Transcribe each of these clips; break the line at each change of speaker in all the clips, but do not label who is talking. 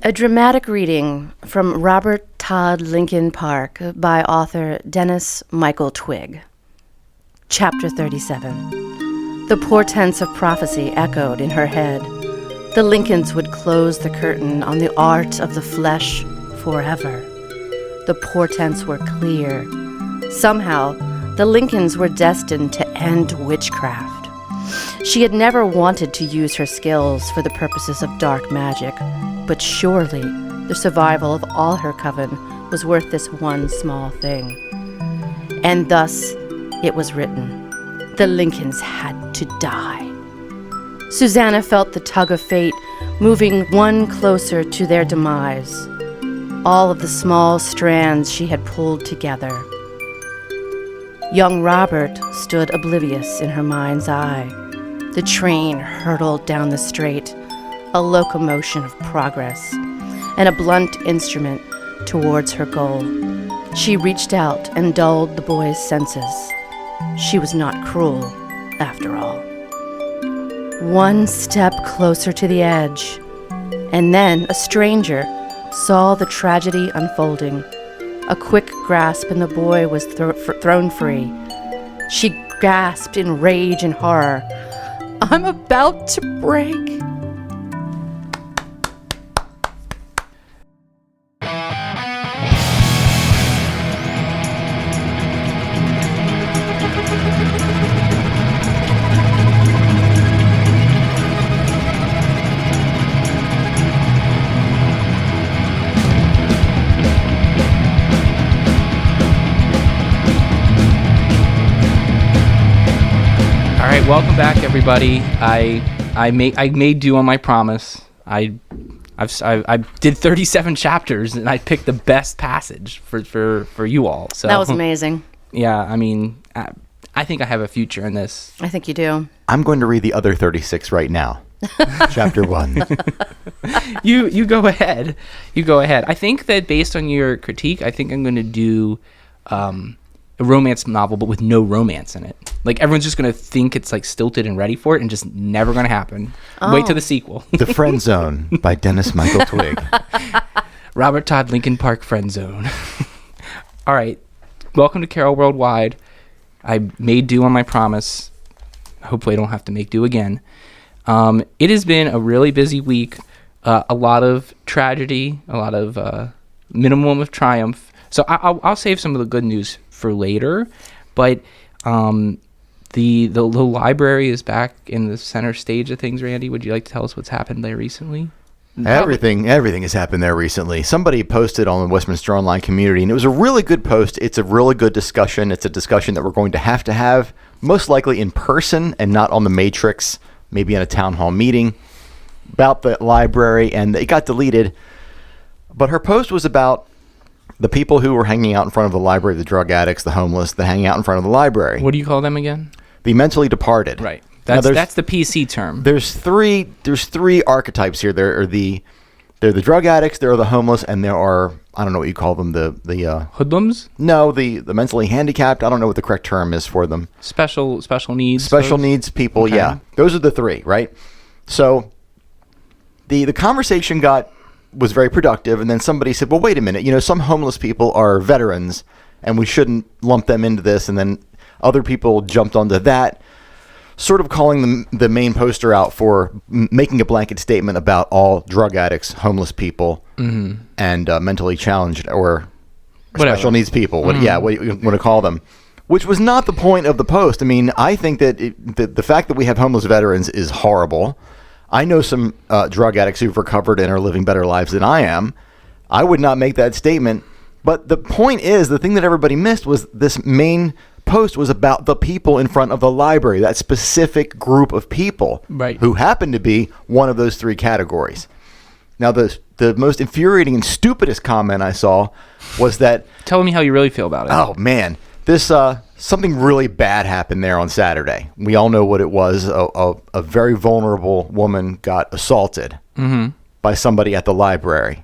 A dramatic reading from Robert Todd Lincoln Park by author Dennis Michael Twigg. Chapter 37. The portents of prophecy echoed in her head. The Lincolns would close the curtain on the art of the flesh forever. The portents were clear. Somehow, the Lincolns were destined to end witchcraft. She had never wanted to use her skills for the purposes of dark magic, but surely the survival of all her coven was worth this one small thing. And thus it was written. The Lincolns had to die. Susanna felt the tug of fate, moving one closer to their demise. All of the small strands she had pulled together. Young Robert stood oblivious in her mind's eye. The train hurtled down the straight, a locomotion of progress, and a blunt instrument towards her goal. She reached out and dulled the boy's senses. She was not cruel, after all. One step closer to the edge, and then a stranger saw the tragedy unfolding. A quick grasp and the boy was thrown free. She gasped in rage and horror. I'm about to break.
Welcome back, everybody. I made do on my promise. I did 37 chapters, and I picked the best passage for you all. So
that was amazing.
Yeah, I mean, I think I have a future in this.
I think you do.
I'm going to read the other 36 right now. Chapter 1.
You go ahead. You go ahead. I think that based on your critique, I think I'm going to do a romance novel, but with no romance in it. Like, everyone's just going to think it's like stilted and ready for it, and just never going to happen. Oh. Wait till the sequel.
The Friend Zone by Dennis Michael Twigg.
Robert Todd Lincoln Park Friend Zone. All right. Welcome to Carol Worldwide. I made do on my promise. Hopefully I don't have to make do again. It has been a really busy week. A lot of tragedy, a lot of minimum of triumph. So I'll save some of the good news for later, but the library is back in the center stage of things. Randy, would you like to tell us what's happened there recently?
Everything has happened there recently. Somebody posted on the Westminster Online community, and it was a really good post. It's a really good discussion. It's a discussion that we're going to have most likely in person and not on the Matrix, maybe in a town hall meeting, about the library, and it got deleted. But her post was about the people who were hanging out in front of the library, the drug addicts, the homeless, the hanging out in front of the library.
What do you call them again?
The mentally departed.
Right. That's the PC term.
There's three archetypes here. They're the drug addicts, there are the homeless, and there are, I don't know what you call them, the
hoodlums?
No, the mentally handicapped. I don't know what the correct term is for them.
Special needs.
Special needs people, okay. Yeah. Those are the three, right? So the conversation was very productive, and then somebody said, well, wait a minute, some homeless people are veterans and we shouldn't lump them into this, and then other people jumped onto that, sort of calling the main poster out for making a blanket statement about all drug addicts, homeless people, and mentally challenged or special needs people, what you want to call them, which was not the point of the post. I mean, I think that the fact that we have homeless veterans is horrible. I know some drug addicts who've recovered and are living better lives than I am. I would not make that statement. But the point is, the thing that everybody missed was this main post was about the people in front of the library, that specific group of people who happen to be one of those three categories. Now, the most infuriating and stupidest comment I saw was that...
Tell me how you really feel about it.
Oh, man. This something really bad happened there on Saturday. We all know what it was. A very vulnerable woman got assaulted by somebody at the library.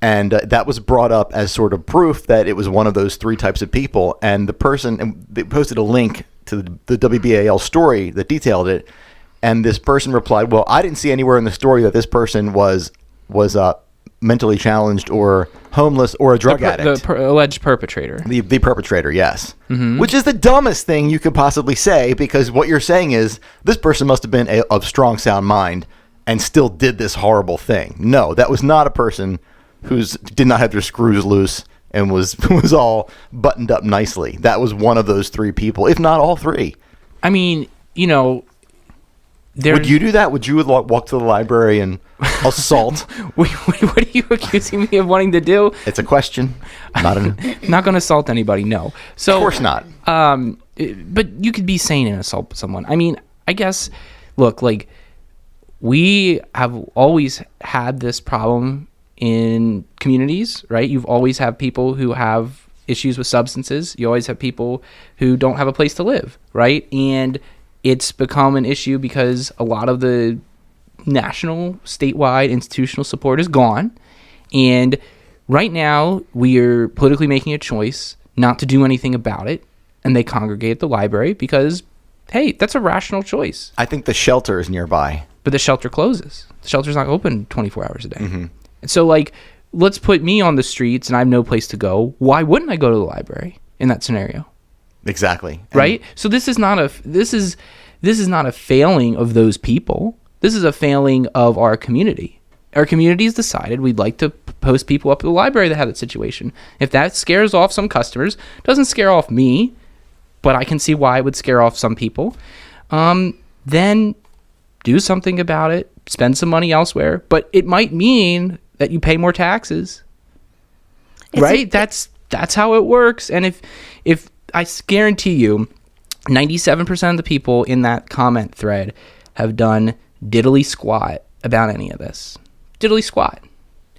And that was brought up as sort of proof that it was one of those three types of people. And the person, and they posted a link to the WBAL story that detailed it. And this person replied, well, I didn't see anywhere in the story that this person was mentally challenged or homeless or a drug addict.
The alleged perpetrator.
The perpetrator, yes. Which is the dumbest thing you could possibly say, because what you're saying is this person must have been of strong, sound mind and still did this horrible thing. No, that was not a person who did not have their screws loose and was all buttoned up nicely. That was one of those three people, if not all three.
I mean,
would you do that? Would you walk to the library and assault?
What are you accusing me of wanting to do?
It's a question. Not
going to assault anybody, no. So,
of course not.
But you could be sane and assault someone. I mean, I guess, look, like, we have always had this problem in communities, right? You've always have people who have issues with substances. You always have people who don't have a place to live, right? And it's become an issue because a lot of the national, statewide, institutional support is gone. And right now, we are politically making a choice not to do anything about it. And they congregate at the library because, hey, that's a rational choice.
I think the shelter is nearby.
But the shelter closes. The shelter's not open 24 hours a day. And so, like, let's put me on the streets and I have no place to go. Why wouldn't I go to the library in that scenario?
Exactly.
Right? So this is not a failing of those people. This is a failing of our community. Our community has decided we'd like to post people up at the library that have that situation. If that scares off some customers, doesn't scare off me, but I can see why it would scare off some people, then do something about it, spend some money elsewhere. But it might mean that you pay more taxes, right? That's how it works. And if I guarantee you, 97% of the people in that comment thread have done diddly squat about any of this. Diddly squat.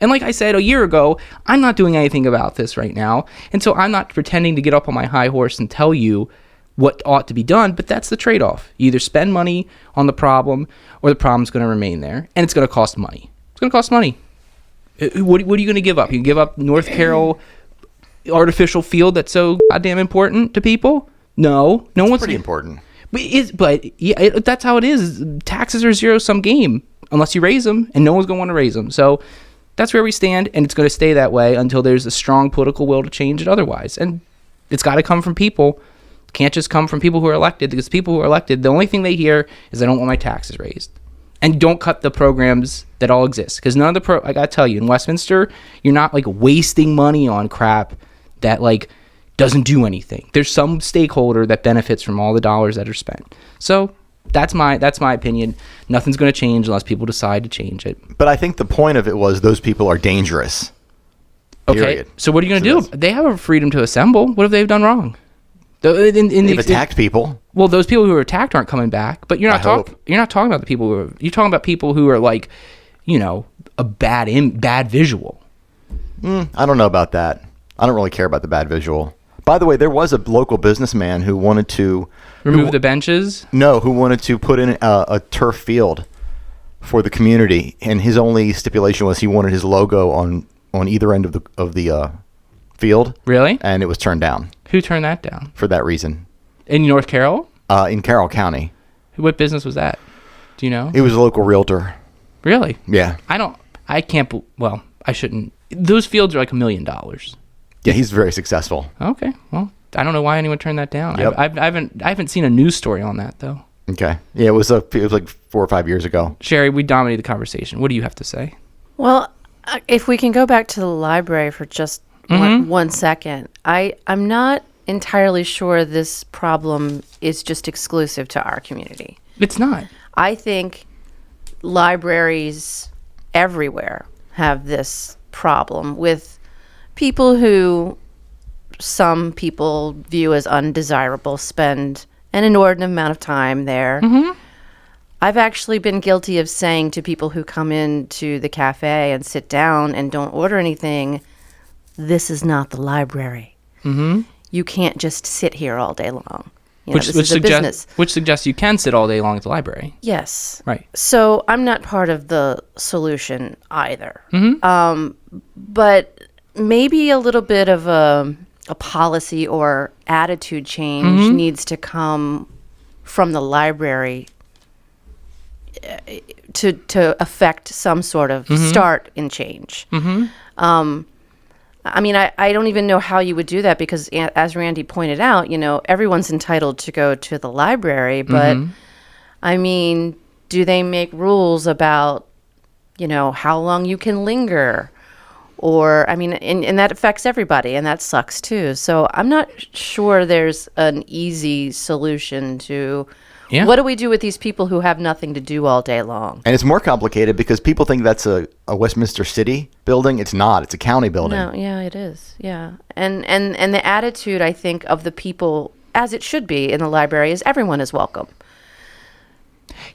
And like I said a year ago, I'm not doing anything about this right now. And so I'm not pretending to get up on my high horse and tell you what ought to be done, but that's the trade-off. You either spend money on the problem or the problem's going to remain there, and it's going to cost money. It's going to cost money. What are you going to give up? You can give up North Carroll artificial field that's so goddamn important to people? No one's
pretty important.
But that's how it is. Taxes are zero-sum game unless you raise them, and no one's going to want to raise them. So that's where we stand, and it's going to stay that way until there's a strong political will to change it otherwise. And it's got to come from people. It can't just come from people who are elected, because people who are elected, the only thing they hear is I don't want my taxes raised. And don't cut the programs that all exist, because none of the I gotta tell you, in Westminster, you're not like wasting money on crap that like doesn't do anything. There's some stakeholder that benefits from all the dollars that are spent. So that's my opinion. Nothing's going to change unless people decide to change it.
But I think the point of it was those people are dangerous. Period.
Okay. So what are you going to do? They have a freedom to assemble. What have they done wrong?
They've attacked people.
Well, those people who are attacked aren't coming back. But you're not talking about the people who are. You're talking about people who are like, a bad visual.
I don't know about that. I don't really care about the bad visual. By the way, there was a local businessman who wanted to
remove the benches.
No, who wanted to put in a turf field for the community, and his only stipulation was he wanted his logo on either end of the field.
Really?
And it was turned down.
Who turned that down?
For that reason.
In North Carroll?
In Carroll County.
What business was that? Do you know?
It was a local realtor.
Really?
Yeah.
I shouldn't. Those fields are like $1 million.
Yeah, he's very successful.
Okay. Well, I don't know why anyone turned that down.
Yep.
I haven't seen a news story on that though.
Okay. Yeah, it was like 4 or 5 years ago.
Sherri, we dominated the conversation. What do you have to say?
Well, if we can go back to the library for just one second, I'm not entirely sure this problem is just exclusive to our community.
It's not.
I think libraries everywhere have this problem with people who some people view as undesirable spend an inordinate amount of time there. I've actually been guilty of saying to people who come into the cafe and sit down and don't order anything, this is not the library. You can't just sit here all day long. This is a business.
Which suggests you can sit all day long at the library.
Yes.
Right.
So I'm not part of the solution either. But maybe a little bit of a policy or attitude change needs to come from the library to affect some sort of start in change. I mean, I don't even know how you would do that because, as Randy pointed out, everyone's entitled to go to the library. But, I mean, do they make rules about, how long you can linger? Or, I mean, and that affects everybody, and that sucks too. So I'm not sure there's an easy solution to... Yeah. What do we do with these people who have nothing to do all day long?
And it's more complicated because people think that's a Westminster City building. It's not. It's a county building.
No, yeah, it is. Yeah. And the attitude, I think, of the people, as it should be in the library, is everyone is welcome.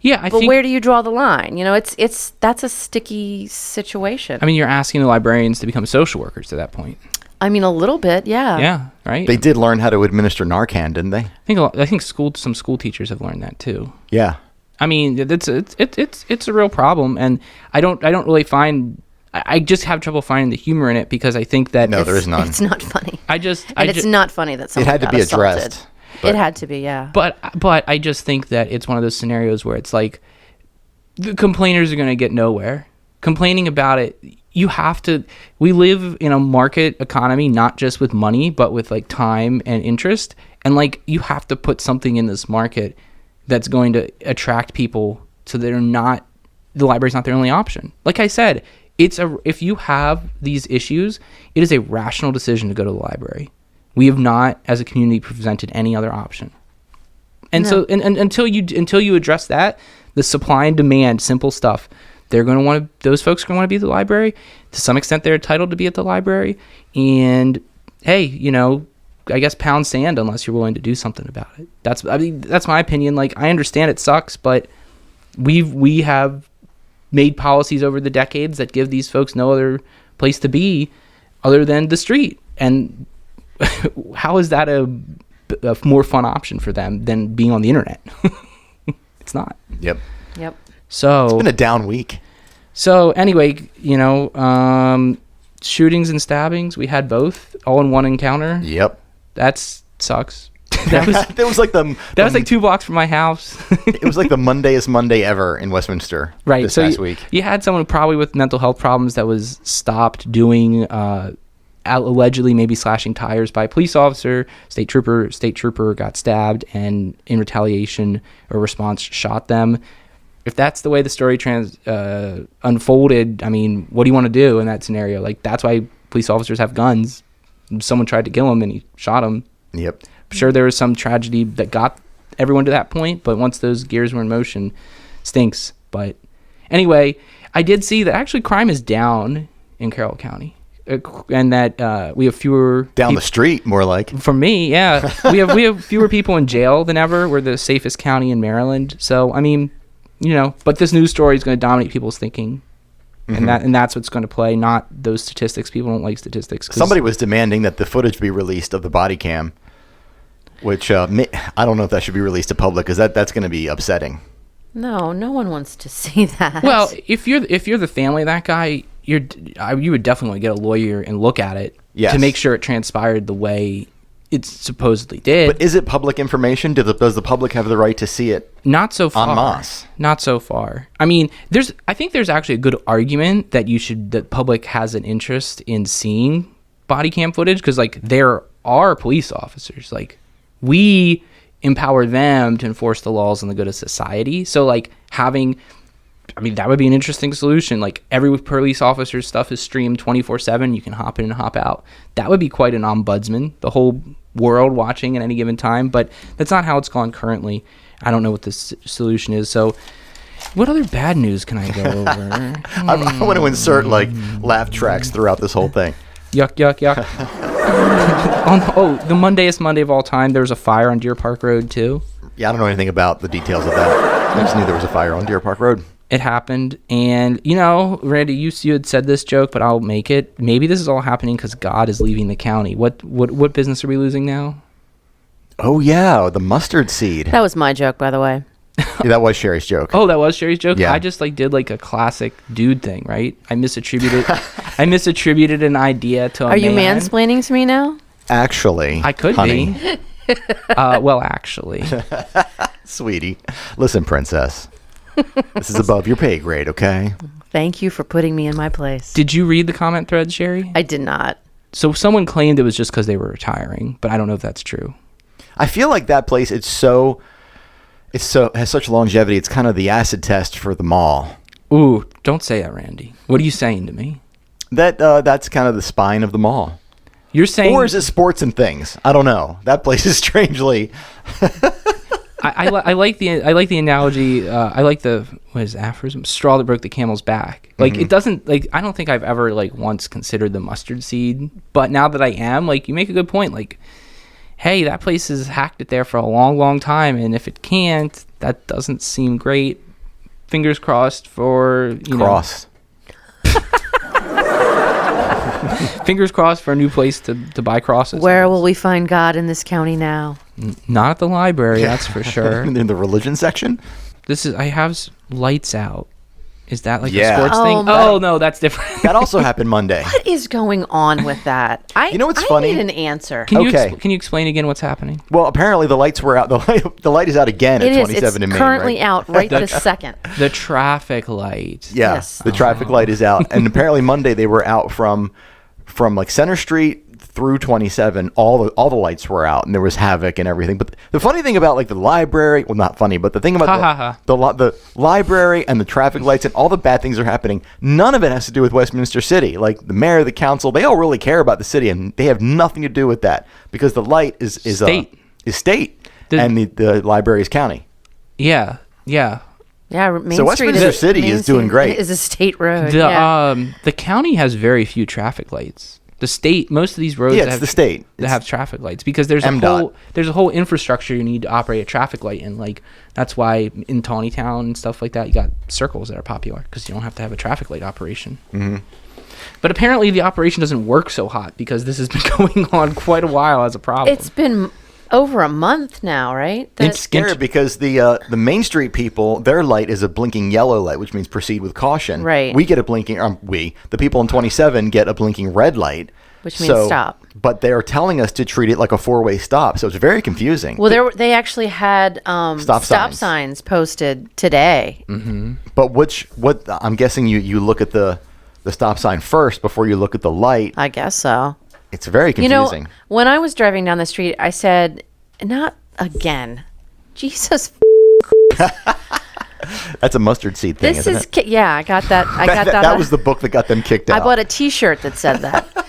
Yeah, I think...
But where do you draw the line? That's a sticky situation.
I mean, you're asking the librarians to become social workers to that point.
I mean, a little bit, yeah.
Yeah, right.
They did learn how to administer Narcan, didn't they?
I think some school teachers have learned that too.
Yeah.
I mean, it's a real problem, and I don't really find. I just have trouble finding the humor in it because I think that
there is none.
It's not funny.
It's
not funny that someone
it had to be
assaulted.
Addressed.
It had to be, yeah.
But I just think that it's one of those scenarios where it's like the complainers are going to get nowhere. Complaining about it, you have to. We live in a market economy, not just with money, but with like time and interest. And like you have to put something in this market that's going to attract people so they're not. The library's not their only option. Like I said, if you have these issues, it is a rational decision to go to the library. We have not, as a community, presented any other option. And so, until you address that, the supply and demand, simple stuff. Those folks are going to want to be at the library. To some extent, they're entitled to be at the library. And hey, I guess pound sand unless you're willing to do something about it. That's my opinion. Like, I understand it sucks, but we have made policies over the decades that give these folks no other place to be other than the street. And how is that a more fun option for them than being on the internet? It's not.
Yep.
So
it's been a down week.
So anyway, shootings and stabbings, we had both all in one encounter.
Yep.
That sucks.
That was like
that was like 2 blocks from my house.
It was like the Mondayest Monday ever in Westminster.
Right.
This past week.
You had someone probably with mental health problems that was stopped doing allegedly maybe slashing tires by a police officer. State trooper got stabbed and in retaliation or response shot them. If that's the way the story unfolded, I mean, what do you want to do in that scenario? Like, that's why police officers have guns. Someone tried to kill him and he shot him.
Yep.
I'm sure there was some tragedy that got everyone to that point, but once those gears were in motion, stinks. But anyway, I did see that actually crime is down in Carroll County. And that we have fewer
down the street, more like.
For me, yeah. we have fewer people in jail than ever. We're the safest county in Maryland. So, I mean, but this news story is going to dominate people's thinking. Mm-hmm. And that's what's going to play, not those statistics. People don't like statistics.
Somebody was demanding that the footage be released of the body cam, which I don't know if that should be released to public because that's going to be upsetting.
No one wants to see that.
Well, if you're the family of that guy, you would definitely get a lawyer and look at it to make sure it transpired the way it supposedly did.
But is it public information? Does the public have the right to see it?
Not so far.
En masse.
Not so far. I mean, I think there's actually a good argument that the public has an interest in seeing body cam footage because, like, there are police officers. Like, we empower them to enforce the laws and the good of society. So, like, that would be an interesting solution. Like, every police officer's stuff is streamed 24/7. You can hop in and hop out. That would be quite an ombudsman, the whole world watching at any given time. But that's not how it's gone currently. I don't know what the solution is. So what other bad news can I go over?
I want to insert, like, laugh tracks throughout this whole thing.
Yuck, yuck, yuck. The Mondayest Monday of all time, there was a fire on Deer Park Road, too.
Yeah, I don't know anything about the details of that. I just knew there was a fire on Deer Park Road.
It happened, and Randy, you had said this joke, but I'll make it. Maybe this is all happening because God is leaving the county. What business are we losing now?
Oh yeah, the mustard seed.
That was my joke, by the way.
Yeah, that was Sherri's joke.
Oh, that was Sherri's joke.
Yeah.
I just did like a classic dude thing, right? I misattributed an idea to a man.
Are you mansplaining to me now?
Actually,
I could
honey.
be. Well, actually,
sweetie, listen, princess. This is above your pay grade, okay?
Thank you for putting me in my place.
Did you read the comment thread, Sherri?
I did not.
So someone claimed it was just because they were retiring, but I don't know if that's true.
I feel like that place, has such longevity. It's kind of the acid test for the mall.
Ooh, don't say that, Randy. What are you saying to me?
That's kind of the spine of the mall.
You're saying,
or is it sports and things? I don't know. That place is strangely.
I like the analogy. I like the aphorism? Straw that broke the camel's back. Like it doesn't like I don't think I've ever like once considered the mustard seed, but now that I am, like you make a good point. Like, hey, that place has hacked it there for a long, long time, and if it can't, that doesn't seem great. Fingers crossed for
Cross.
Fingers crossed for a new place to buy crosses.
Where will we find God in this county now?
Not at the library, that's for sure.
In the religion section?
I have lights out. Is that like
Yeah.
a sports thing? Oh, no, that's different.
That also happened Monday.
What is going on with that?
You know what's funny?
I need an answer.
Can
Okay.
you explain again what's happening?
Well, apparently the lights were out. The light is out again at 27 in Maine.
It's currently
right?
out right this second.
The traffic light.
Yeah,
Yes.
the traffic light is out, and apparently Monday they were out from like Center Street through 27. All the lights were out, and there was havoc and everything. But the funny thing about like the library, well, not funny, but the thing about the library and the traffic lights and all the bad things are happening. None of it has to do with Westminster City. Like the mayor, the council, they all really care about the city, and they have nothing to do with that because the light is state, and the library is county.
Yeah.
Yeah, Main
So
Street
Westminster City is doing great.
Is a state road.
The county has very few traffic lights. The state, most of these roads
It's the state.
that have traffic lights because there's
MDOT.
a whole infrastructure you need to operate a traffic light in. Like that's why in Tawny Town and stuff like that, you got circles that are popular because you don't have to have a traffic light operation. Mm-hmm. But apparently the operation doesn't work so hot because this has been going on quite a while as a problem.
It's been over a month now, right?
It's scary because the Main Street people, their light is a blinking yellow light, which means proceed with caution.
Right.
We get a blinking. The people in 27 get a blinking red light,
which means stop.
But they are telling us to treat it like a four-way stop, so it's very confusing.
Well, they actually had stop signs posted today.
Mm-hmm. But what I'm guessing you look at the stop sign first before you look at the light.
I guess so.
It's very confusing.
You know, when I was driving down the street, I said, "Not again, Jesus."
That's a mustard seed thing, isn't it?
Yeah, I got that. I got that.
That was the book that got them kicked out.
I bought a T-shirt that said that.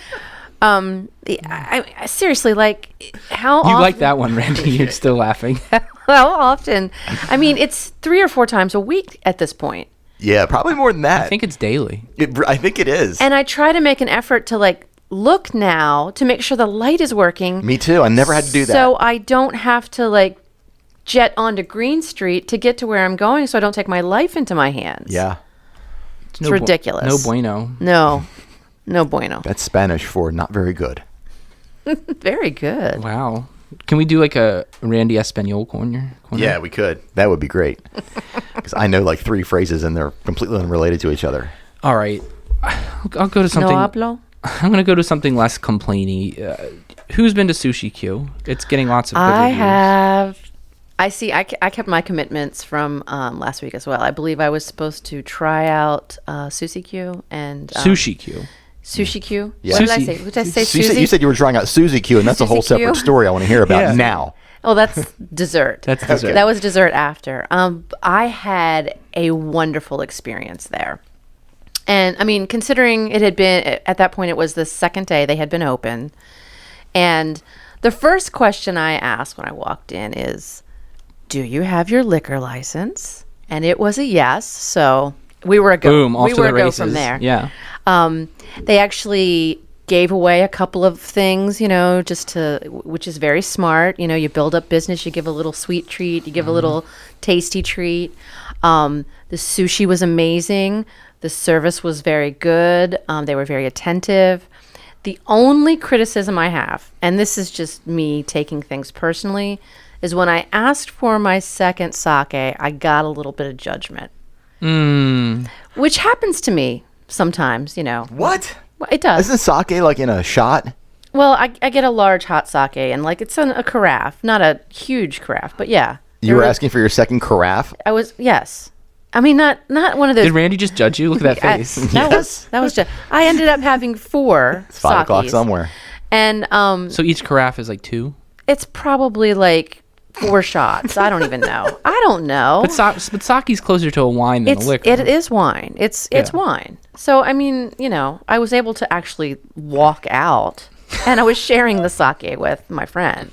I seriously, like, how
you
often,
like that one, Randy? You're still laughing.
How often? I mean, it's 3 or 4 times a week at this point.
Yeah, probably more than that.
I think it's daily.
I think it is.
And I try to make an effort to look now to make sure the light is working.
Me too. I never had to do that.
So I don't have to jet onto Green Street to get to where I'm going, so I don't take my life into my hands.
Yeah.
It's ridiculous.
No bueno.
No bueno.
That's Spanish for not very good.
Very good.
Wow. Can we do a Randy Espanol corner?
Yeah, we could. That would be great. Because I know 3 phrases and they're completely unrelated to each other.
All right. I'll go to something.
No hablo?
I'm going to go to something less complainy. Who's been to Sushi Q? It's getting lots of good
I
reviews.
have. I see. I kept my commitments from last week as well. I believe I was supposed to try out Sushi Q and
Sushi Q.
Sushi Q.
Yeah.
What did I say? What did I say?
You said you were trying out Suzy Q, and that's a whole
Suzy Q?
separate story I want to hear about now.
Oh, that's dessert.
That's dessert.
That was dessert after. I had a wonderful experience there. And I mean, considering it had been, at that point, it was the second day they had been open. And the first question I asked when I walked in is, do you have your liquor license? And it was a yes. So we were a go.
Boom, off
we
to
were
the
a go
races.
from there.
Yeah.
They actually gave away a couple of things, which is very smart. You build up business, you give a little sweet treat, you give a little tasty treat. The sushi was amazing. The service was very good. They were very attentive. The only criticism I have, and this is just me taking things personally, is when I asked for my second sake, I got a little bit of judgment. Which happens to me sometimes,
What?
Well, it does.
Isn't sake in a shot?
Well, I get a large hot sake, and it's in a carafe, not a huge carafe, but yeah.
You were asking for your second carafe?
Yes. I mean, not one of those.
Did Randy just judge you? Look at that face.
That was just. I ended up having 4
It's 5 o'clock
sakis.
somewhere.
And
So each carafe is like 2?
it's probably like 4 shots. I don't even know. I don't know.
But sake's closer to a wine than a liquor.
It is wine. It's
Yeah.
wine. So I mean, I was able to actually walk out, and I was sharing the sake with my friend.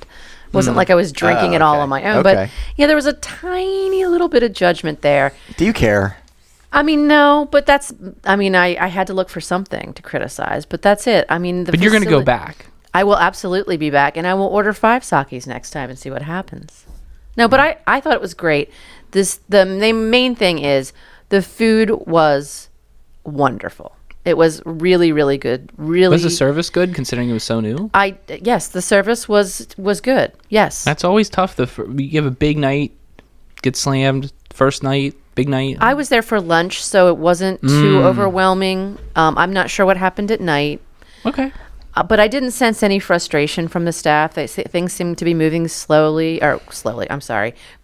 It wasn't like I was drinking it all on my own.
Okay.
But yeah, there was a tiny little bit of judgment there.
Do you care?
I mean, no, but I had to look for something to criticize, but that's it. I mean,
But you're going to go back.
I will absolutely be back, and I will order 5 sakis next time and see what happens. No, but I thought it was great. The main thing is the food was wonderful. It was really, really good. Really,
Was the service good considering it was so new?
Yes, the service was good. Yes,
That's always tough. You have a big night, get slammed, first night, big night.
I was there for lunch, so it wasn't too overwhelming. I'm not sure what happened at night.
Okay.
But I didn't sense any frustration from the staff. Things seemed to be moving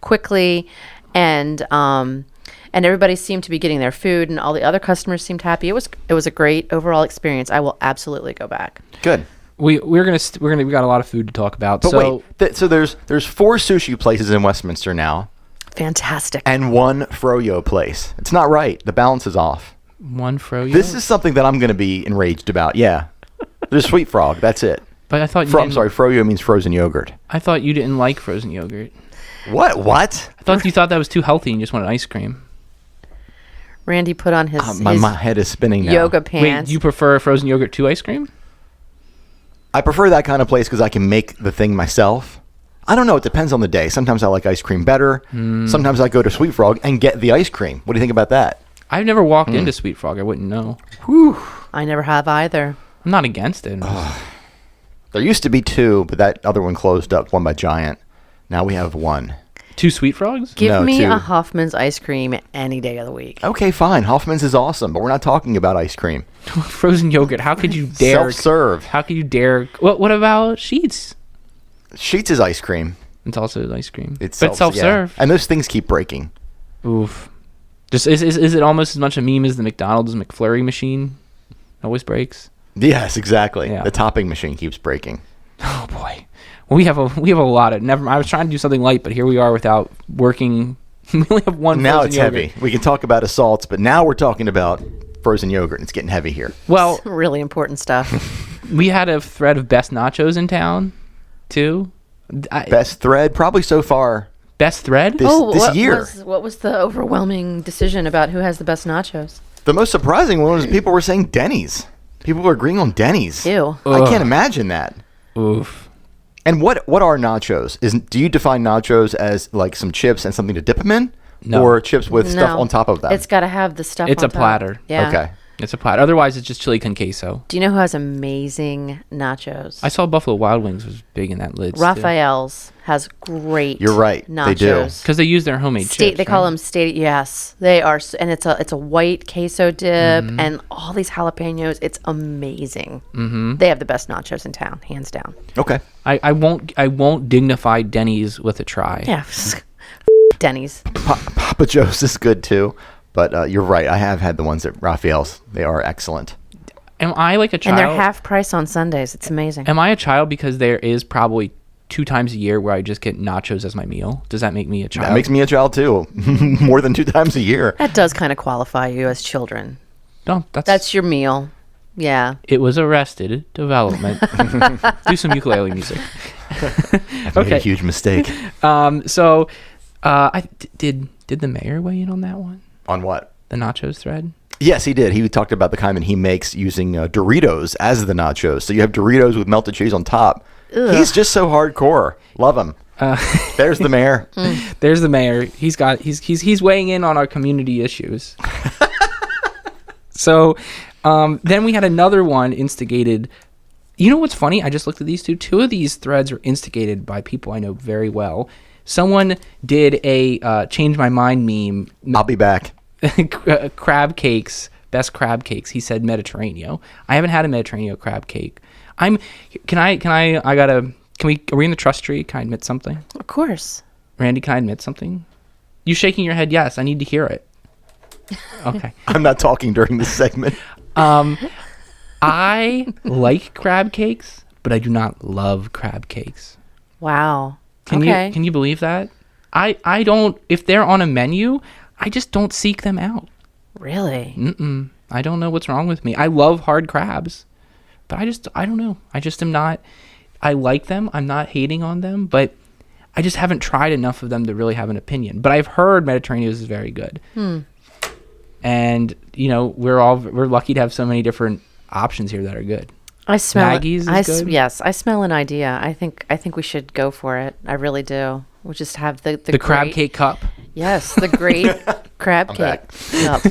quickly, and everybody seemed to be getting their food, and all the other customers seemed happy. It was a great overall experience. I will absolutely go back.
Good.
We got a lot of food to talk about.
But
So
wait, so there's 4 sushi places in Westminster now,
Fantastic.
and 1 FRO-YO place. It's not right. The balance is off.
one FRO-YO.
This is something that I'm going to be enraged about. Yeah. There's Sweet Frog. That's it.
But I thought
I'm sorry, FRO-YO means frozen yogurt.
I thought you didn't like frozen yogurt.
What?
I thought you thought that was too healthy and you just wanted ice cream.
Randy put on his,
My head is spinning now.
yoga
Wait,
pants.
you prefer frozen yogurt to ice cream?
I prefer that kind of place because I can make the thing myself. I don't know. It depends on the day. Sometimes I like ice cream better. Sometimes I go to Sweet Frog and get the ice cream. What do you think about that?
I've never walked into Sweet Frog. I wouldn't know.
Whew.
I never have either.
I'm not against it.
There used to be 2, but that other one closed up, one by Giant. Now we have 1.
2 Sweet Frogs?
Give
No,
me
2.
a Hoffman's ice cream any day of the week.
Okay, fine. Hoffman's is awesome, but we're not talking about ice cream.
Frozen yogurt. How could you dare?
Self-serve.
How could you dare? What about Sheets?
Sheets is ice cream.
It's also ice cream.
It's
but self-serve.
Yeah. And those things keep breaking.
Oof. Just is it almost as much a meme as the McDonald's McFlurry machine? Always breaks.
Yes, exactly.
Yeah.
The topping machine keeps breaking.
Oh boy. Well, we have a lot of I was trying to do something light, but here we are without working. We only have one.
Now
frozen
it's
yogurt.
heavy. We can talk about assaults, but now we're talking about frozen yogurt, and it's getting heavy here.
Well,
Really important stuff.
we had a thread of best nachos in town, too.
Best thread, probably so far
Best thread?
this year.
What was the overwhelming decision about who has the best nachos?
The most surprising one was people were saying Denny's. People were agreeing on Denny's.
Ew.
I can't imagine that.
Oof.
And what are nachos? Do you define nachos as like some chips and something to dip them in?
No.
Or chips with stuff
No.
on top of them?
It's got to have the stuff
It's
on
a
top.
platter.
Yeah.
Okay.
It's a platter. Otherwise, it's just chili con queso.
Do you know who has amazing nachos?
I saw Buffalo Wild Wings was big in that lid.
Raphael's has great.
You're right.
Nachos.
They do.
Because they use their homemade chips.
They call
right?
them state. Yes, they are, and it's a white queso dip
Mm-hmm.
and all these jalapenos. It's amazing. Mm-hmm. They have the best nachos in town, hands down.
Okay.
I won't dignify Denny's with a try.
Yeah, Denny's.
Papa Joe's is good too. But you're right. I have had the ones at Raphael's. They are excellent.
Am I like a child?
And they're half price on Sundays. It's amazing.
Am I a child because there is probably 2 times a year where I just get nachos as my meal? Does that make me a child?
That makes me a child too. More than 2 times a year.
That does kind of qualify you as children.
No,
That's your meal. Yeah.
It was Arrested Development. Do some ukulele music.
I've made a huge mistake.
So, did the mayor weigh in on that one?
On what?
The nachos thread?
Yes, he did. He talked about the kind that he makes using Doritos as the nachos. So you have Doritos with melted cheese on top.
Ugh.
He's just so hardcore. Love him. There's the mayor.
There's the mayor. He's weighing in on our community issues. So, then we had another one instigated. You know what's funny? I just looked at these two. 2 of these threads were instigated by people I know very well. Someone did a change my mind meme.
I'll be back.
Crab cakes, best crab cakes. He said Mediterranean. I haven't had a Mediterranean crab cake. Are we in the trust tree? Can I admit something?
Of course.
Randy, can I admit something? You shaking your head, yes. I need to hear it. Okay.
I'm not talking during this segment.
I like crab cakes, but I do not love crab cakes.
Wow.
Can you believe that? I don't, if they're on a menu, I just don't seek them out.
Really?
I don't know what's wrong with me. I love hard crabs, but I don't know. I just am not, I like them. I'm not hating on them, but I just haven't tried enough of them to really have an opinion. But I've heard Mediterranean is very good. And, we're lucky to have so many different options here that are good.
I smell
Maggie's is good?
Yes, I smell an idea. I think we should go for it. I really do. We'll just have the
crab
great,
cake cup.
Yes, the great crab cake cup.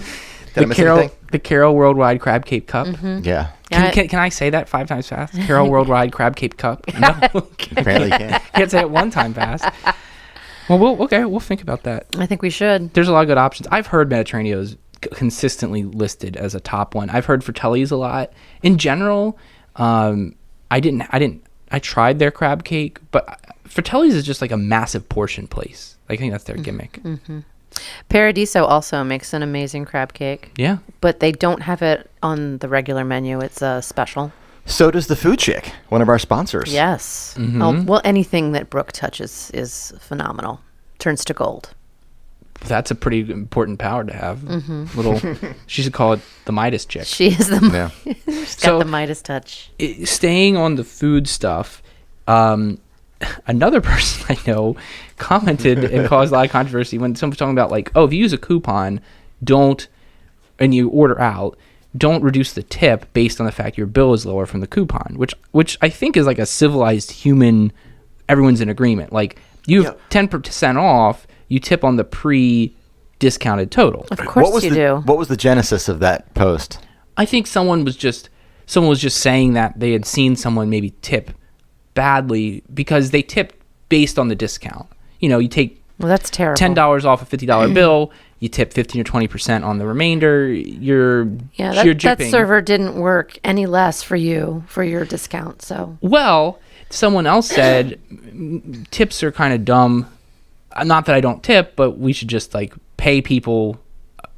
Did I miss anything?
The Carol Worldwide Crab Cake Cup.
Yeah.
Can I say that 5 times fast? Carol Worldwide Crab Cake Cup. No,
Apparently you can.
can't say it 1 time fast. Well, we'll think about that.
I think we should.
There's a lot of good options. I've heard Mediterranean is consistently listed as a top one. I've heard Fratelli's a lot. In general, I tried their crab cake, but Fratelli's is just like a massive portion place. I think that's their gimmick.
Paradiso also makes an amazing crab cake.
Yeah.
But they don't have it on the regular menu. It's a special.
So does the Food Chick, one of our sponsors.
Yes. Oh, well, anything that Brooke touches is phenomenal. Turns to gold.
That's a pretty important power to have. She should call it the Midas chick.
She is the she's got the Midas touch.
Staying on the food stuff, another person I know commented and caused a lot of controversy when someone was talking about if you use a coupon, and you order out, don't reduce the tip based on the fact your bill is lower from the coupon, which I think is like a civilized human, everyone's in agreement. You have 10% off, you tip on the pre-discounted total.
Of course you do.
What was the genesis of that post?
I think someone was just saying that they had seen someone maybe tip badly because they tipped based on the discount. You take
that's terrible.
$10 off a $50 bill, you tip 15 or 20% on the remainder. You're jipping.
That server didn't work any less for you for your discount. So
someone else said tips are kind of dumb. Not that I don't tip, but we should just pay people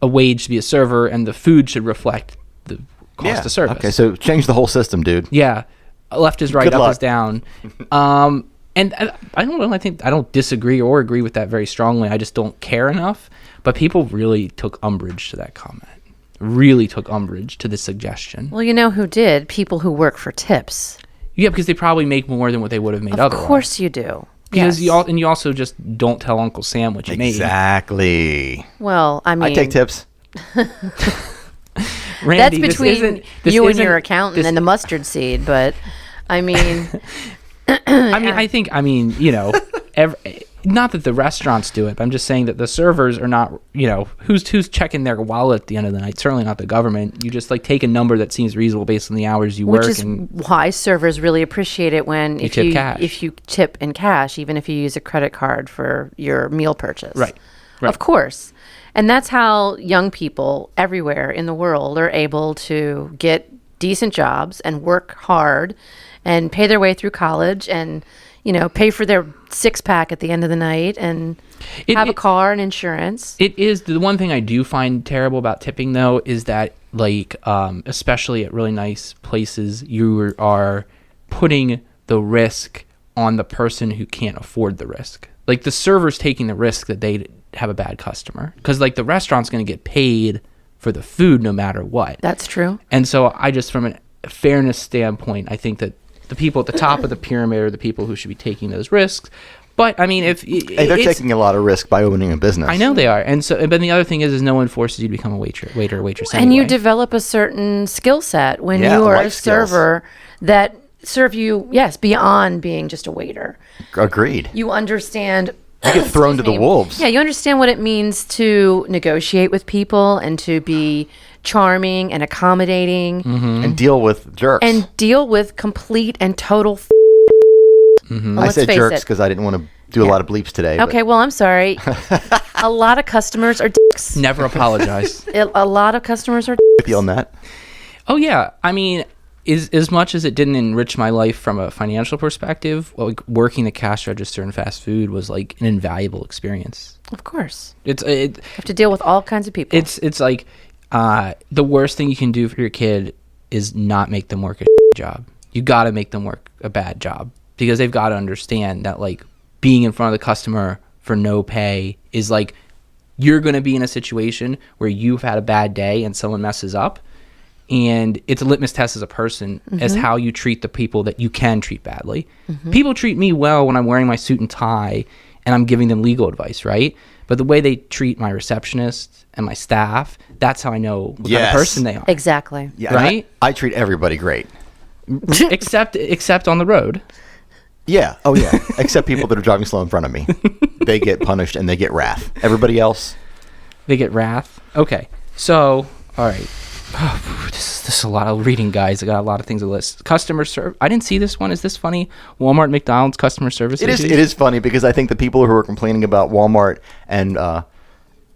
a wage to be a server, and the food should reflect the cost of service.
Okay, so change the whole system, dude.
Yeah, left is right,
Good
up
luck.
is down. And I don't know. I think I don't disagree or agree with that very strongly. I just don't care enough. But people really took umbrage to that comment. Really took umbrage to the suggestion.
Well, you know who did? People who work for tips.
Yeah, because they probably make more than what they would have made otherwise.
Of course you do.
Because
yes.
you also just don't tell Uncle Sam what you made.
Exactly.
Well, I mean,
I take tips.
Randy,
that's between you and your accountant and the mustard seed. But I mean,
not that the restaurants do it, but I'm just saying that the servers are not, who's checking their wallet at the end of the night? Certainly not the government. You just take a number that seems reasonable based on the hours you work.
Which is why servers really appreciate it when if you tip in cash, even if you use a credit card for your meal purchase.
Right.
Of course. And that's how young people everywhere in the world are able to get decent jobs and work hard and pay their way through college and pay for their 6-pack at the end of the night and have a car and insurance.
It is the one thing I do find terrible about tipping, though, is that especially at really nice places, you are putting the risk on the person who can't afford the risk. The server's taking the risk that they have a bad customer because the restaurant's going to get paid for the food no matter what.
That's true.
And so I just, from a fairness standpoint, I think that the people at the top of the pyramid are the people who should be taking those risks. But I mean,
they're taking a lot of risk by opening a business.
I know they are, and so. But the other thing is no one forces you to become a waiter or waitress.
And you develop a certain skill set when you are a server that serve you, beyond being just a waiter.
Agreed.
You understand.
You get thrown to the wolves.
Yeah, you understand what it means to negotiate with people and to be charming and accommodating
and deal with jerks
and deal with complete and total
I said jerks because I didn't want to do a lot of bleeps today.
Okay, well, I'm sorry. A lot of customers are dicks.
Never apologize.
A lot of customers are
with you on that.
Oh yeah, I mean, as much as it didn't enrich my life from a financial perspective, like working the cash register in fast food was like an invaluable experience.
Of course.
You
have to deal with all kinds of people.
It's like the worst thing you can do for your kid is not make them work a job. You got to make them work a bad job, because they've got to understand that like being in front of the customer for no pay is like, you're going to be in a situation where you've had a bad day and someone messes up, and it's a litmus test as a person as how you treat the people that you can treat badly. People treat me well when I'm wearing my suit and tie and I'm giving them legal advice, right? But the way they treat my receptionist and my staff, that's how I know what kind of person they are.
Exactly.
Yeah,
right?
I treat everybody great.
except on the road.
Yeah. Oh, yeah. Except people that are driving slow in front of me. They get punished and they get wrath. Everybody else,
they get wrath. Okay. So, all right. This is a lot of reading, guys. I got a lot of things to list. Customer service. I didn't see this one. Is this funny? Walmart, McDonald's customer service.
It is funny, because I think the people who are complaining about Walmart and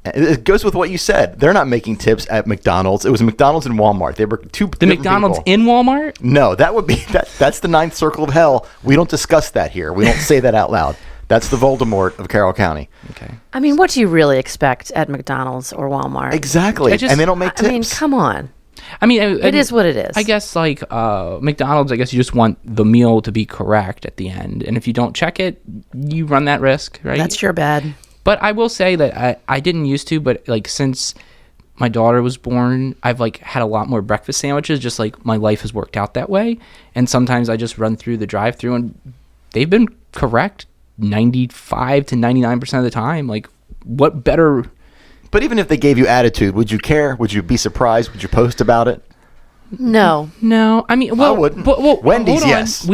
it goes with what you said. They're not making tips at McDonald's. It was McDonald's and Walmart. They were two.
The McDonald's
people.
in Walmart?
No, that would be that's the ninth circle of hell. We don't discuss that here. We don't say that out loud. That's the Voldemort of Carroll County.
Okay.
I mean, what do you really expect at McDonald's or Walmart?
Exactly. And they don't make tips.
I mean, come on.
I mean,
it is what it is.
I guess like McDonald's, I guess you just want the meal to be correct at the end. And if you don't check it, you run that risk, right?
That's your bad.
But I will say that I didn't used to, but like since my daughter was born, I've like had a lot more breakfast sandwiches, just like my life has worked out that way. And sometimes I just run through the drive-thru and they've been correct 95 to 99% of the time. Like, what better?
But even if they gave you attitude, would you care? Would you be surprised? Would you post about it?
No.
I mean, well,
I wouldn't.
Well,
Wendy's,
hold on.
yes.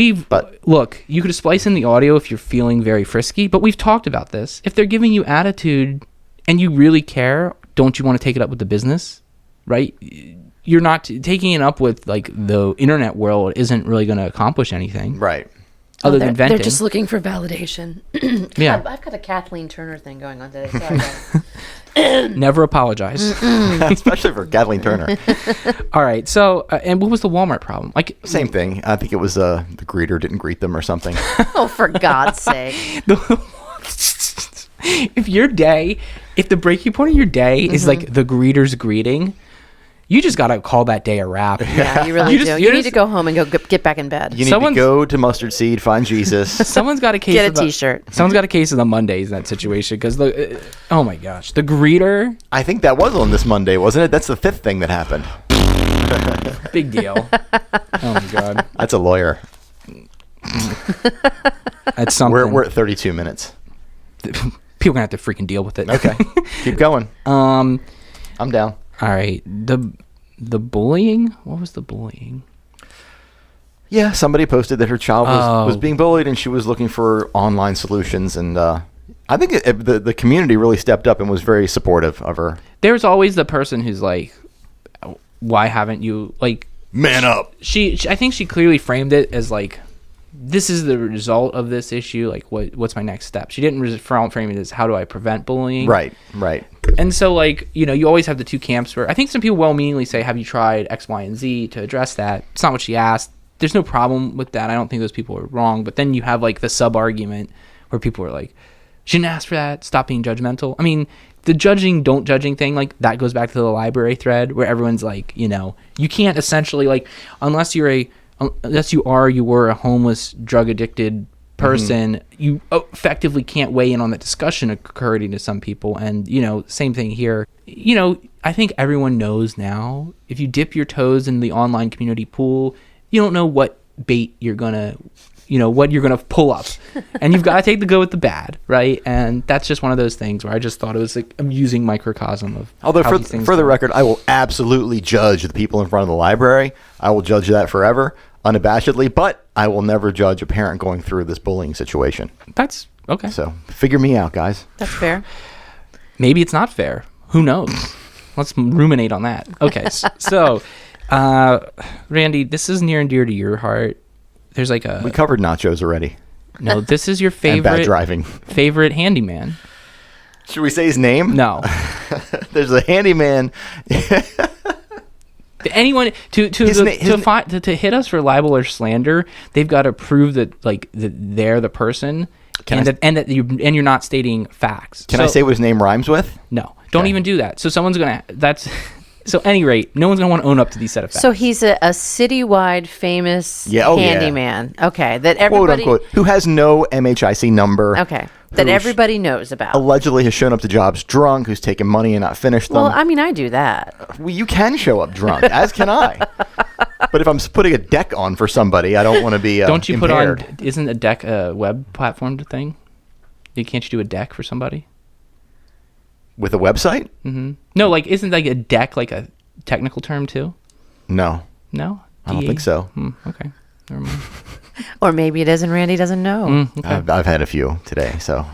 Look, you could splice in the audio if you're feeling very frisky, but we've talked about this. If they're giving you attitude and you really care, don't you want to take it up with the business, right? You're not taking it up with like the internet world isn't really going to accomplish anything,
Right.
Other than venting.
They're just looking for valvalidation.
Yeah.
I've got a Kathleen Turner thing going on today. Sorry, guys.
Never apologize.
Especially for Kathleen Turner.
All right. So, and what was the Walmart problem? Like,
Same thing. I think it was the greeter didn't greet them or something.
Oh, for God's sake.
If the breaking point of your day is like the greeter's greeting, you just got to call that day a wrap.
Yeah, you really do. You need to go home and get back in bed.
You need to go to Mustard Seed, find Jesus.
Someone's got a case
Get
of
a T-shirt.
Someone's got a case of the Mondays in that situation, because oh my gosh, the greeter.
I think that was on this Monday, wasn't it? That's the fifth thing that happened.
Big deal. Oh my God.
That's a lawyer.
That's something.
We're at 32 minutes.
People are gonna have to freaking deal with it.
Okay, keep going. I'm down.
All right. The bullying. What was the bullying?
Yeah, somebody posted that her child was being bullied, and she was looking for online solutions. And I think the community really stepped up and was very supportive of her.
There's always the person who's like, "Why haven't you like
man up?"
She I think she clearly framed it as like, this is the result of this issue. Like, what's my next step? She didn't frame it as how do I prevent bullying.
Right.
And so, like, you always have the two camps where I think some people well-meaningly say, have you tried X, Y, and Z to address that? It's not what she asked. There's no problem with that. I don't think those people are wrong. But then you have, like, the sub-argument where people are like, she didn't ask for that. Stop being judgmental. I mean, the don't judging thing, like, that goes back to the library thread where everyone's like, you can't essentially, like, unless you were a homeless, drug-addicted person, you effectively can't weigh in on that discussion occurring to some people. And same thing here. I think everyone knows now, if you dip your toes in the online community pool, you don't know what bait you're gonna what you're gonna pull up, and you've got to take the good with the bad, right? And that's just one of those things where I just thought it was like amusing microcosm of
although for the record, I will absolutely judge the people in front of the library. I will judge that forever, unabashedly, but I will never judge a parent going through this bullying situation.
That's okay.
So figure me out, guys.
That's fair.
Maybe it's not fair. Who knows? Let's ruminate on that. Okay. So, Randy, this is near and dear to your heart. There's like
we covered nachos already.
No, this is your favorite
and bad driving.
Favorite handyman.
Should we say his name?
No.
There's a handyman.
Anyone to hit us for libel or slander, they've got to prove that they're the person, and you're not stating facts.
Can I say what his name rhymes with?
No, don't even do that. So someone's gonna. So at any rate, no one's gonna want to own up to these set of facts.
So he's a citywide famous handyman. Okay, that everybody
quote unquote, who has no MHIC number.
Okay, that everybody knows about.
Allegedly has shown up to jobs drunk, who's taken money and not finished them.
Well, I mean, I do that.
Well, you can show up drunk, as can I. But if I'm putting a deck on for somebody, I don't want to be
Don't you
impaired.
put on? Isn't a deck a web platform thing? Can't you do a deck for somebody?
With a website?
Mm-hmm. No, isn't a deck a technical term too?
No.
No?
I don't think so.
Okay. Never mind.
Or maybe it is and Randy doesn't know.
Okay.
I've had a few today, so.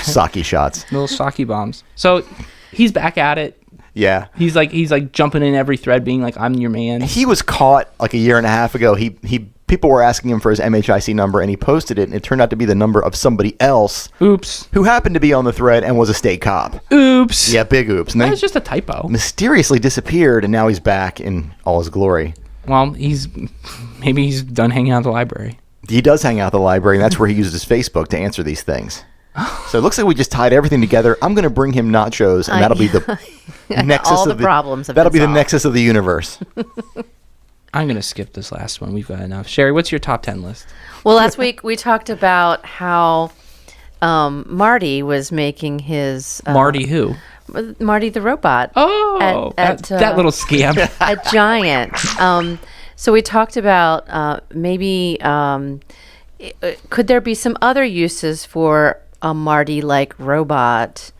Sake shots.
Little sake bombs. So he's back at it.
Yeah.
He's jumping in every thread being I'm your man.
He was caught a year and a half ago. People were asking him for his MHIC number, and he posted it, and it turned out to be the number of somebody else.
Oops.
Who happened to be on the thread and was a state cop.
Oops.
Yeah, big oops. And
That
then
was just a typo.
mysteriously disappeared, and now he's back in all his glory.
Well, maybe he's done hanging out at the library.
He does hang out at the library, and that's where he uses his Facebook to answer these things. So it looks like we just tied everything together. I'm going to bring him nachos, and that'll be the nexus
all
of
the problems have
that'll
been
be the
solved.
nexus of the universe.
I'm going to skip this last one. We've got enough. Sherri, what's your top 10 list?
Well, last week we talked about how Marty was making his
Marty who?
Marty the robot.
Oh, that little scam.
A giant. So we talked about maybe could there be some other uses for a Marty-like robot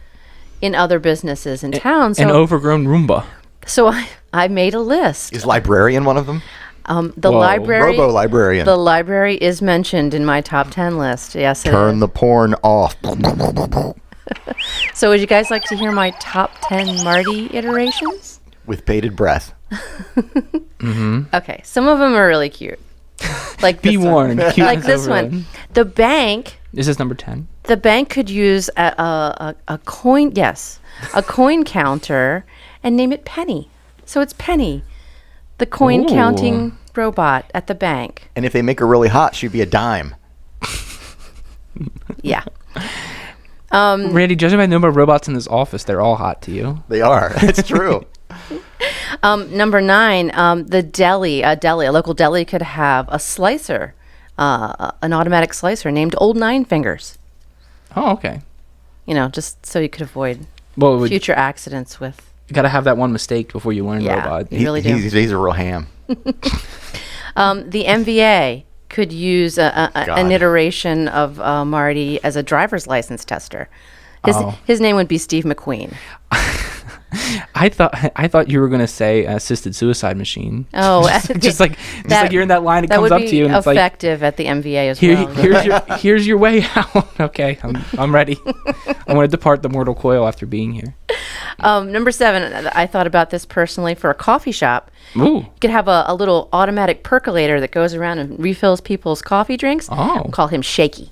in other businesses in town? So,
An overgrown Roomba.
so I made a list.
Is librarian one of them?
The
Whoa.
library.
Robo-librarian.
The library is mentioned in my top 10 list. Yes, it
Turn
is.
the porn off.
So would you guys like to hear my top 10 Marty iterations?
With bated breath.
Okay, some of them are really cute. Like
Be
this one.
warned. Cute
Like
is
this
overrated.
one. The bank
Is this number 10?
The bank could use a coin, a coin counter, and name it Penny. So it's Penny, the coin counting robot at the bank.
And if they make her really hot, she'd be a dime.
Yeah.
Randy, judging by the number of robots in this office, they're all hot to you.
They are. It's true.
Number 9, the deli, a local deli could have a slicer, an automatic slicer named Old Nine Fingers.
Oh, okay.
Just so you could avoid
Well,
future accidents with.
you got to have that one mistake before you learn robot.
You really do.
He's a real ham.
The MVA could use an iteration of Marty as a driver's license tester. His name would be Steve McQueen.
I thought you were going to say assisted suicide machine.
Oh,
just like you're in that line, it comes up to you, and it's like
effective at the MVA as well.
here's your way out. Okay, I'm ready. I want to depart the mortal coil after being here.
Number 7, I thought about this personally for a coffee shop.
Ooh.
You could have a little automatic percolator that goes around and refills people's coffee drinks.
Oh.
Call him Shaky.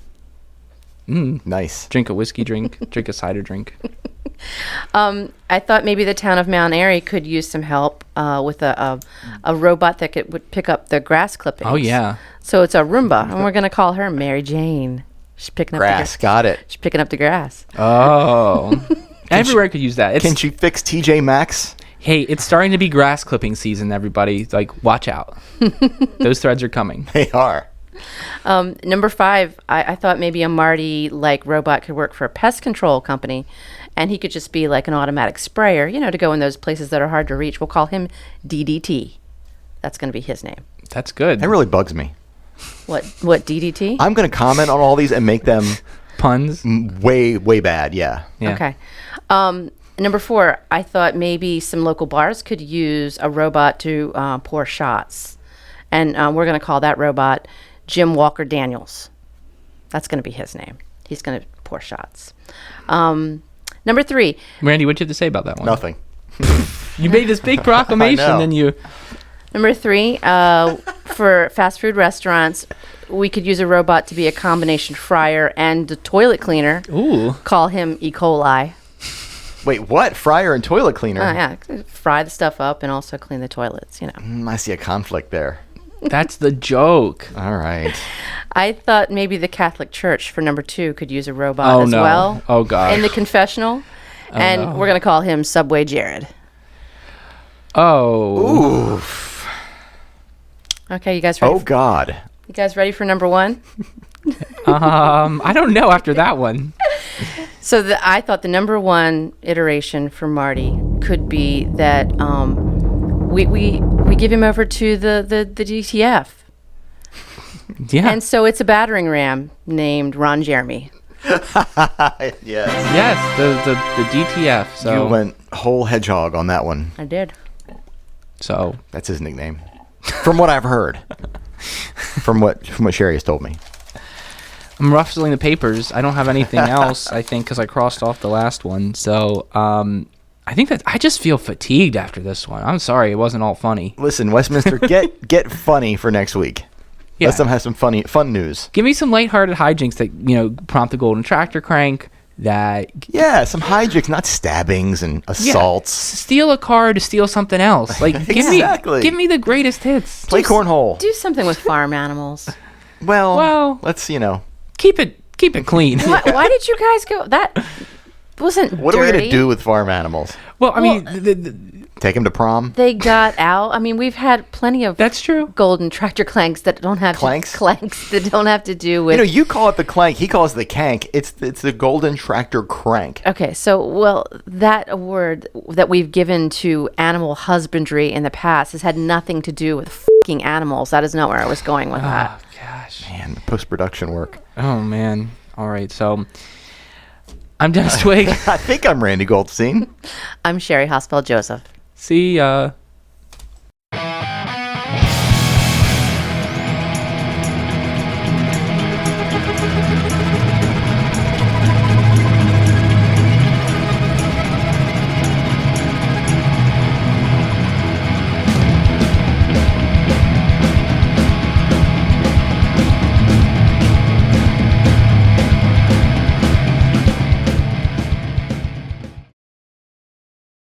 Nice.
Drink a whiskey drink, drink a cider drink.
I thought maybe the town of Mount Airy could use some help with a robot that would pick up the grass clippings.
Oh, yeah.
So it's a Roomba, and we're going to call her Mary Jane. She's picking up
Grass.
the
Got it.
She's picking up the grass.
Oh. Everywhere could use that.
Can she fix TJ Maxx?
Hey, it's starting to be grass clipping season, everybody. Watch out. Those threads are coming.
They are.
Number 5, I thought maybe a Marty-like robot could work for a pest control company, and he could just be like an automatic sprayer, to go in those places that are hard to reach. We'll call him DDT. That's going to be his name.
That's good.
That really bugs me.
What DDT?
I'm going to comment on all these and make them
Puns.
way, way bad. Yeah.
Okay. Number 4, I thought maybe some local bars could use a robot to pour shots. And we're going to call that robot Jim Walker Daniels. That's going to be his name. He's going to pour shots. Number 3.
Randy, what'd you have to say about that one?
Nothing.
You made this big proclamation,
I know.
then you...
Number 3, for fast food restaurants, we could use a robot to be a combination fryer and a toilet cleaner.
Ooh.
Call him E. coli.
Wait, what? Fryer and toilet cleaner?
Yeah, fry the stuff up and also clean the toilets,
I see a conflict there.
That's the joke.
All right.
I thought maybe the Catholic Church for number 2 could use a robot as well.
Oh, God.
In the confessional. And we're going to call him Subway Jared.
Oh.
Oof.
Okay, you guys ready?
Oh, God.
You guys ready for number 1?
I don't know after that one.
So I thought the number 1 iteration for Marty could be that we give him over to the DTF.
Yeah.
And so it's a battering ram named Ron Jeremy.
Yes.
Yes, the DTF. So
You went whole hedgehog on that one.
I did.
So
That's his nickname. From what I've heard. From what Sherri has told me.
I'm rustling the papers. I don't have anything else, I think, because I crossed off the last one. So I think that I just feel fatigued after this one. I'm sorry, it wasn't all funny.
Listen, Westminster, get funny for next week.
Yeah.
Let them have some fun news.
Give me some lighthearted hijinks that prompt the golden tractor crank.
Yeah, some hijinks, not stabbings and assaults.
Steal a car to steal something else. Like
Exactly.
give me the greatest hits.
Play cornhole.
Do something with farm animals.
Well, let's
Keep it clean.
Why did you guys go? That wasn't
What are we
dirty.
gonna do with farm animals?
Well, I mean,
Take them to prom?
They got out. I mean, we've had plenty of
that's true.
golden tractor clanks that don't have
Clanks?
clanks that don't have to do with.
You call it the clank. He calls it the kank. It's the golden tractor crank.
Okay, so that award that we've given to animal husbandry in the past has had nothing to do with fucking animals. That is not where I was going with that.
Oh gosh.
Man, the post-production work.
Oh man. All right. So I'm Dennis Twig.
I think I'm Randy Goldstein.
I'm Sherri Hospital Joseph.
See ya.